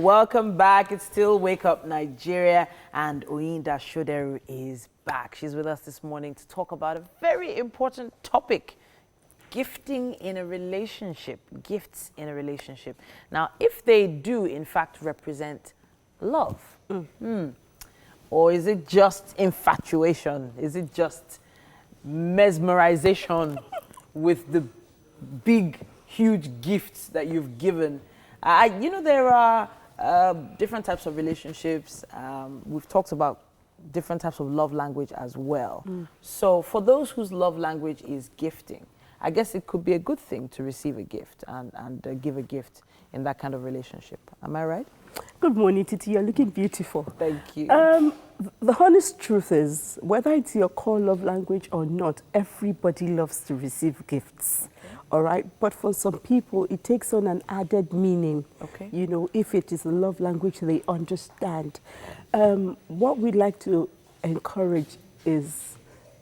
Welcome back. It's still Wake Up Nigeria, and Soderu is back. She's with us this morning to talk about a very important topic: gifting in a relationship, gifts in a relationship. Now, if they do, in fact, represent love, or is it just infatuation? Is it just mesmerization with the big, huge gifts that you've given? There are different types of relationships. We've talked about different types of love language as well. So for those whose love language is gifting, I guess it could be a good thing to receive a gift and give a gift in that kind of relationship. Am I right? Good morning, Titi. You're looking beautiful. Thank you. The honest truth is, whether it's your core love language or not, everybody loves to receive gifts. Okay. All right? But for some people, it takes on an added meaning. Okay. You know, if it is a love language they understand. What we'd like to encourage is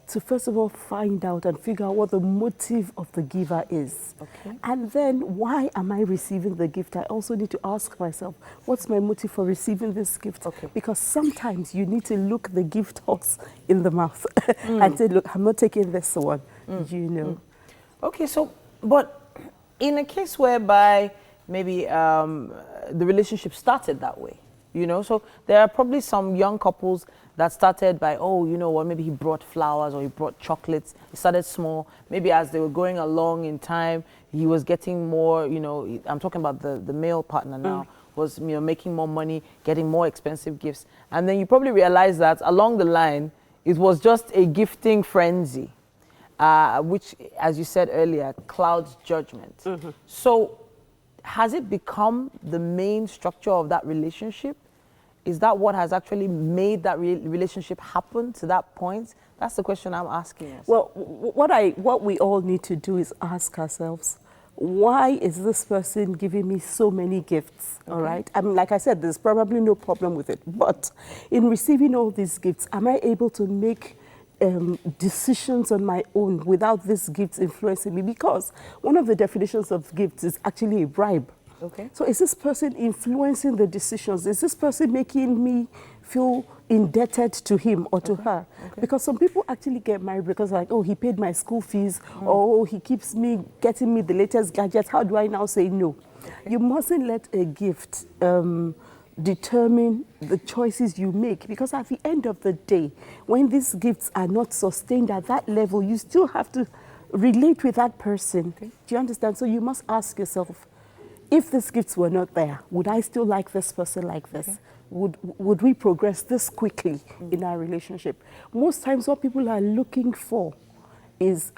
to first of all find out and figure out what the motive of the giver is. Okay. And then, why am I receiving the gift? I also need to ask myself, what's my motive for receiving this gift? Okay. Because sometimes you need to look the gift horse in the mouth and say, look, I'm not taking this one, you know. Okay, so, but in a case whereby maybe the relationship started that way, you know, so there are probably some young couples that started by, oh, you know what, maybe he brought flowers or he brought chocolates. He started small. Maybe as they were going along in time, he was getting more, you know, I'm talking about the male partner now, was, you know, making more money, getting more expensive gifts. And then you probably realize that along the line, it was just a gifting frenzy, which, as you said earlier, clouds judgment. So has it become the main structure of that relationship? Is that what has actually made that relationship happen to that point? That's the question I'm asking us. Well, what we all need to do is ask ourselves, why is this person giving me so many gifts? Okay. All right? I mean, like I said, there's probably no problem with it. But in receiving all these gifts, am I able to make decisions on my own without these gifts influencing me? Because one of the definitions of gifts is actually a bribe. Okay. So is this person influencing the decisions? Is this person making me feel indebted to him or to her? Okay. Because some people actually get married because, like, oh, he paid my school fees, or oh, he keeps me getting me the latest gadgets. How do I now say no? Okay. You mustn't let a gift determine the choices you make, because at the end of the day, when these gifts are not sustained at that level, you still have to relate with that person. Okay. Do you understand? So you must ask yourself, if these gifts were not there, would I still like this person like this? Okay. Would we progress this quickly in our relationship? Most times what people are looking for is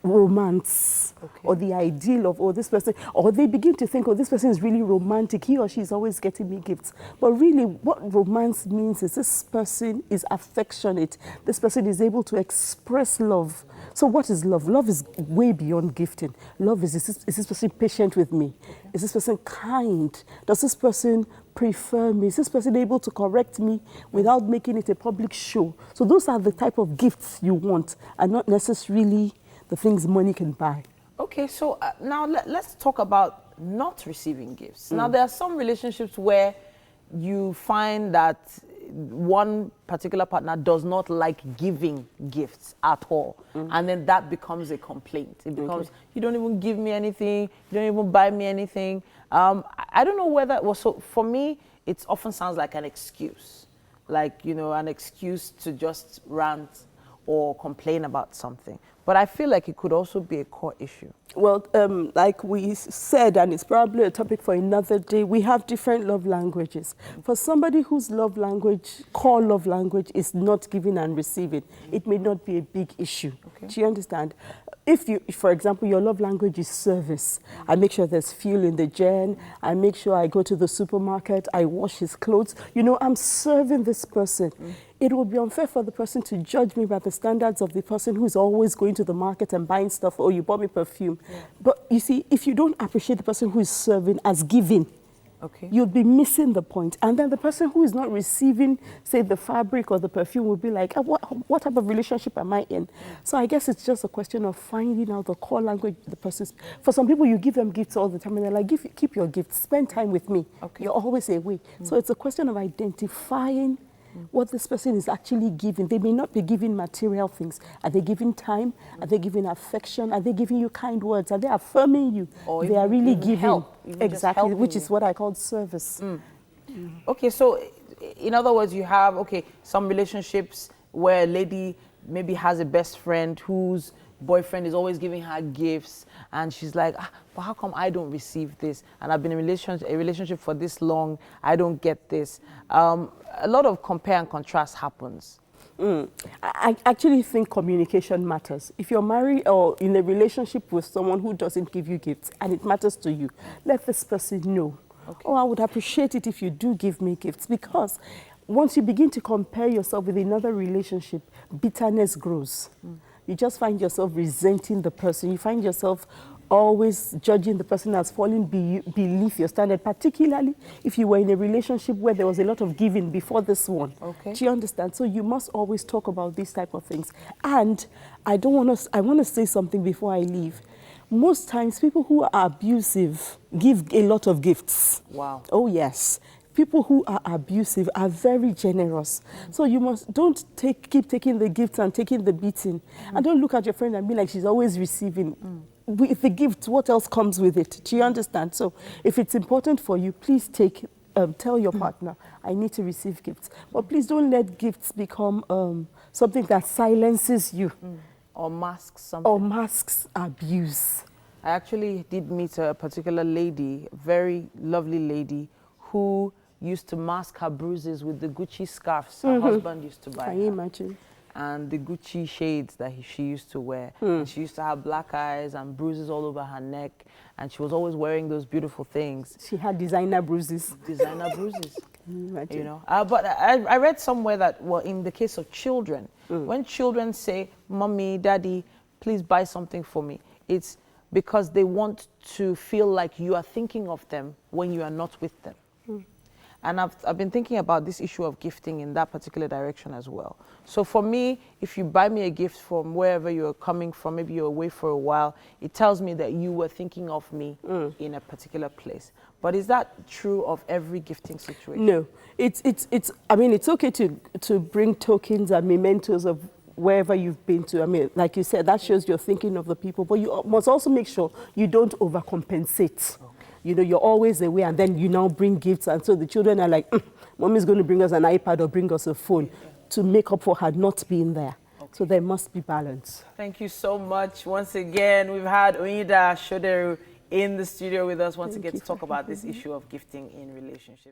romance, or the ideal of, oh, this person, or they begin to think, oh, this person is really romantic, he or she is always getting me gifts. But really, what romance means is this person is affectionate, this person is able to express love. So what is love? Love is way beyond gifting. Love is this person patient with me? Is this person kind? Does this person prefer me? Is this person able to correct me without making it a public show? So those are the type of gifts you want, and not necessarily the things money can buy. Okay, so now let's talk about not receiving gifts. Now, there are some relationships where you find that one particular partner does not like giving gifts at all. And then that becomes a complaint. It becomes, you don't even give me anything, you don't even buy me anything. I don't know whether, well, so for me, it often sounds like an excuse. Like, you know, an excuse to just rant or complain about something. But I feel like it could also be a core issue. Well, like we said, and it's probably a topic for another day, we have different love languages. For somebody whose love language, core love language, is not giving and receiving, it may not be a big issue. Okay. Do you understand? If you, for example, your love language is service, I make sure there's fuel in the gen, I make sure I go to the supermarket, I wash his clothes, you know, I'm serving this person. It would be unfair for the person to judge me by the standards of the person who is always going to the market and buying stuff, or you bought me perfume. But you see, if you don't appreciate the person who is serving as giving, Okay. You'll be missing the point. And then the person who is not receiving, say, the fabric or the perfume will be like, what type of relationship am I in? So I guess it's just a question of finding out the core language the person's. For some people, you give them gifts all the time, and they're like, keep your gifts, spend time with me. Okay. You're always away. So it's a question of identifying what this person is actually giving. They may not be giving material things. Are they giving time? Are they giving affection? Are they giving you kind words? Are they affirming you? Or they are really even giving. help, even just Exactly, helping which you. is what I call service. Okay, so in other words, you have, okay, some relationships where a lady maybe has a best friend whose boyfriend is always giving her gifts, and she's like, but how come I don't receive this? And I've been in a relationship for this long, I don't get this. A lot of compare and contrast happens. I actually think communication matters. If you're married or in a relationship with someone who doesn't give you gifts and it matters to you, let this person know. Okay. Oh, I would appreciate it if you do give me gifts, because once you begin to compare yourself with another relationship, bitterness grows. You just find yourself resenting the person. You find yourself always judging the person as falling beneath your standard, particularly if you were in a relationship where there was a lot of giving before this one. Okay. Do you understand? So you must always talk about these type of things. And I want to say something before I leave. Most times, people who are abusive give a lot of gifts. Wow. Oh, yes. People who are abusive are very generous. So you don't keep taking the gifts and taking the beating. And don't look at your friend and be like, she's always receiving. With the gift, what else comes with it? Do you understand? So if it's important for you, please tell your partner, I need to receive gifts. But please don't let gifts become something that silences you. Or masks something. Or masks abuse. I actually did meet a particular lady, a very lovely lady, who used to mask her bruises with the Gucci scarves her husband used to buy. Can you imagine? And the Gucci shades that she used to wear. And she used to have black eyes and bruises all over her neck. And she was always wearing those beautiful things. She had designer bruises. Designer bruises. Can you imagine? You know, but I read somewhere that, well, in the case of children, when children say, "Mommy, Daddy, please buy something for me," it's because they want to feel like you are thinking of them when you are not with them. And I've been thinking about this issue of gifting in that particular direction as well. So for me, if you buy me a gift from wherever you're coming from, maybe you're away for a while, it tells me that you were thinking of me in a particular place. But is that true of every gifting situation? No. I mean, it's okay to bring tokens and mementos of wherever you've been to. I mean, like you said, that shows you're thinking of the people, but you must also make sure you don't overcompensate. Okay. You know, you're always away, and then you now bring gifts, and so the children are like, Mommy's going to bring us an iPad or bring us a phone to make up for her not being there. Okay. So there must be balance. Thank you so much. Once again, we've had Soderu in the studio with us once again to talk about this issue of gifting in relationships.